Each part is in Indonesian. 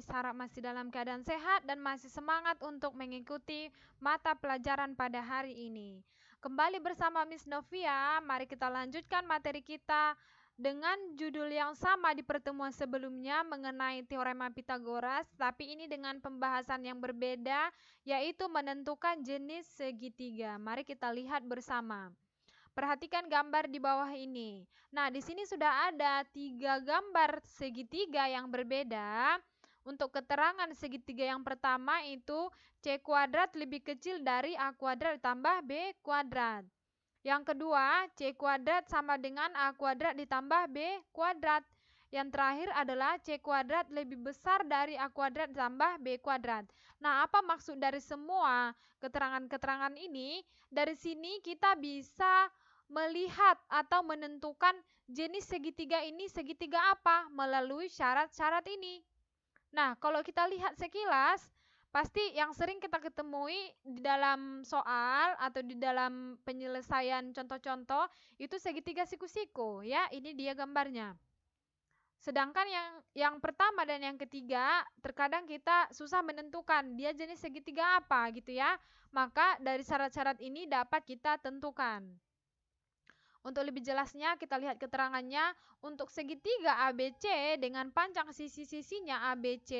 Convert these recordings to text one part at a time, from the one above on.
harap masih dalam keadaan sehat dan masih semangat untuk mengikuti mata pelajaran pada hari ini. Kembali bersama Miss Novia, mari kita lanjutkan materi kita dengan judul yang sama di pertemuan sebelumnya mengenai teorema Pythagoras, tapi ini dengan pembahasan yang berbeda, yaitu menentukan jenis segitiga. Mari kita lihat bersama. Perhatikan gambar di bawah ini. Nah, di sini sudah ada 3 gambar segitiga yang berbeda. Untuk keterangan segitiga yang pertama itu C kuadrat lebih kecil dari A kuadrat ditambah B kuadrat. Yang kedua, C kuadrat sama dengan A kuadrat ditambah B kuadrat. Yang terakhir adalah C kuadrat lebih besar dari A kuadrat ditambah B kuadrat. Nah, apa maksud dari semua keterangan-keterangan ini? Dari sini kita bisa melihat atau menentukan jenis segitiga ini segitiga apa melalui syarat-syarat ini. Nah, kalau kita lihat sekilas, pasti yang sering kita ketemui di dalam soal atau di dalam penyelesaian contoh-contoh itu segitiga siku-siku, ya. Ini dia gambarnya. Sedangkan yang pertama dan yang ketiga, terkadang kita susah menentukan dia jenis segitiga apa gitu ya. Maka dari syarat-syarat ini dapat kita tentukan. Untuk lebih jelasnya kita lihat keterangannya. Untuk segitiga ABC dengan panjang sisi-sisinya ABC,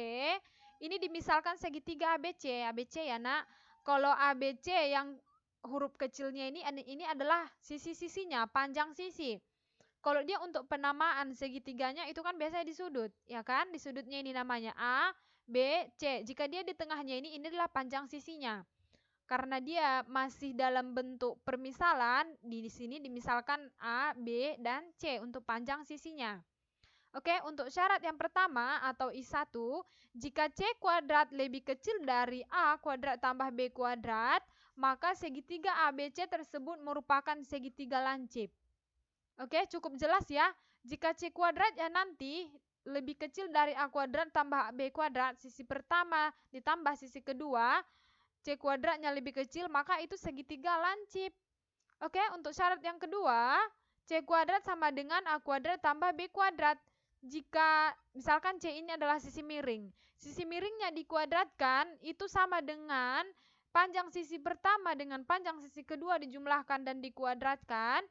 ini dimisalkan segitiga ABC. ABC ya nak. Kalau ABC yang huruf kecilnya ini adalah sisi-sisinya, panjang sisi. Kalau dia untuk penamaan segitiganya itu kan biasanya di sudut, ya kan? Di sudutnya ini namanya A, B, C. Jika dia di tengahnya ini adalah panjang sisinya. Karena dia masih dalam bentuk permisalan, di sini dimisalkan A, B, dan C untuk panjang sisinya. Oke, untuk syarat yang pertama atau I1, jika C kuadrat lebih kecil dari A kuadrat tambah B kuadrat, maka segitiga ABC tersebut merupakan segitiga lancip. Oke, cukup jelas ya. Jika C kuadrat ya nanti lebih kecil dari A kuadrat tambah B kuadrat, sisi pertama ditambah sisi kedua, C kuadratnya lebih kecil, maka itu segitiga lancip. Oke, untuk syarat yang kedua, C kuadrat sama dengan A kuadrat tambah B kuadrat. Jika misalkan C ini adalah sisi miring, sisi miringnya dikuadratkan, itu sama dengan panjang sisi pertama dengan panjang sisi kedua dijumlahkan dan dikuadratkan,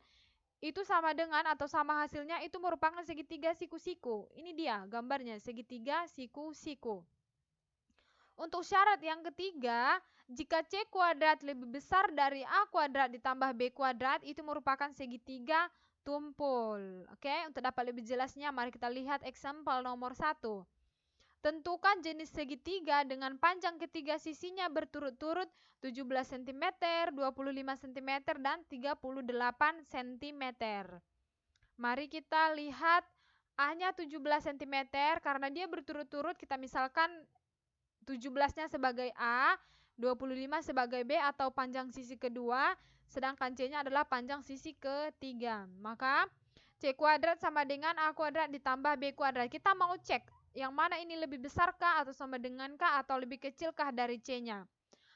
itu sama dengan atau sama hasilnya itu merupakan segitiga siku-siku. Ini dia gambarnya, segitiga siku-siku. Untuk syarat yang ketiga, jika C kuadrat lebih besar dari A kuadrat ditambah B kuadrat, itu merupakan segitiga tumpul. Oke, untuk dapat lebih jelasnya, mari kita lihat example nomor 1. Tentukan jenis segitiga dengan panjang ketiga sisinya berturut-turut 17 cm, 25 cm, dan 38 cm. Mari kita lihat A-nya 17 cm, karena dia berturut-turut kita misalkan 17-nya sebagai A, 25 sebagai B atau panjang sisi kedua, sedangkan C-nya adalah panjang sisi ketiga. Maka C kuadrat sama dengan A kuadrat ditambah B kuadrat. Kita mau cek yang mana ini lebih besarkah atau sama dengankah atau lebih kecilkah dari C-nya.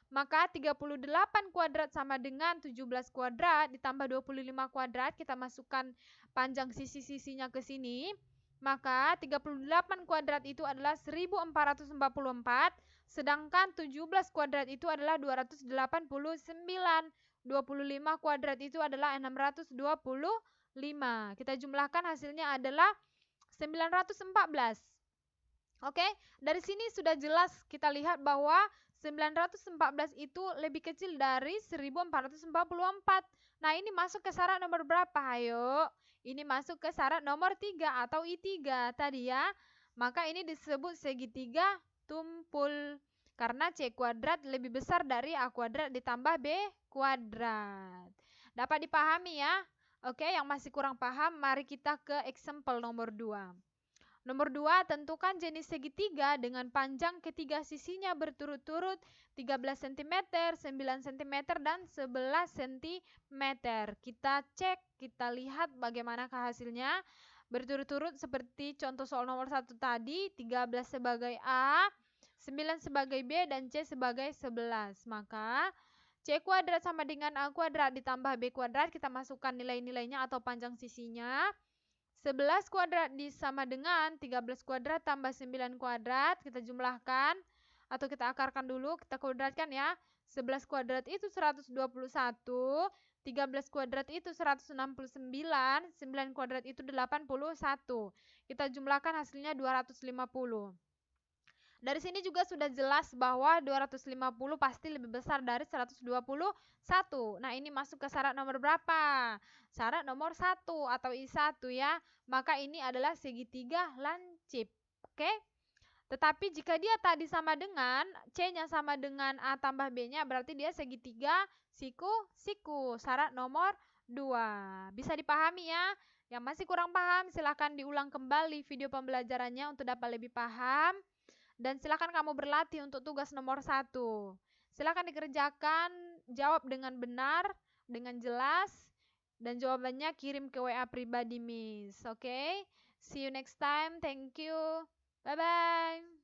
Maka 38 kuadrat sama dengan 17 kuadrat ditambah 25 kuadrat, kita masukkan panjang sisi-sisinya ke sini. Maka 38 kuadrat itu adalah 1444, sedangkan 17 kuadrat itu adalah 289. 25 kuadrat itu adalah 625. Kita jumlahkan hasilnya adalah 914. Oke, dari sini sudah jelas kita lihat bahwa 914 itu lebih kecil dari 1444. Nah, ini masuk ke syarat nomor berapa? Ayo. Ini masuk ke syarat nomor 3 atau I3 tadi ya. Maka ini disebut segitiga tumpul. Karena C kuadrat lebih besar dari A kuadrat ditambah B kuadrat. Dapat dipahami ya? Oke, yang masih kurang paham, mari kita ke example nomor 2. Nomor 2, tentukan jenis segitiga dengan panjang ketiga sisinya berturut-turut 13 cm, 9 cm, dan 11 cm. Kita cek, kita lihat bagaimanakah hasilnya. Berturut-turut seperti contoh soal nomor 1 tadi, 13 sebagai A, 9 sebagai B, dan C sebagai 11. Maka C kuadrat sama dengan A kuadrat ditambah B kuadrat, kita masukkan nilai-nilainya atau panjang sisinya. 11 kuadrat sama dengan 13 kuadrat tambah 9 kuadrat. Kita jumlahkan atau kita akarkan dulu, kita kuadratkan ya. 11 kuadrat itu 121, 13 kuadrat itu 169, 9 kuadrat itu 81. Kita jumlahkan hasilnya 250. Dari sini juga sudah jelas bahwa 250 pasti lebih besar dari 121. Nah, ini masuk ke syarat nomor berapa? Syarat nomor 1 atau I1 ya. Maka ini adalah segitiga lancip. Oke? Tetapi jika dia tadi sama dengan C-nya sama dengan A tambah B-nya, berarti dia segitiga siku-siku. Syarat nomor 2. Bisa dipahami ya? Yang masih kurang paham, silahkan diulang kembali video pembelajarannya untuk dapat lebih paham. Dan silakan kamu berlatih untuk tugas nomor 1. Silakan dikerjakan, jawab dengan benar, dengan jelas, dan jawabannya kirim ke WA pribadi Miss. Oke? See you next time. Thank you. Bye-bye.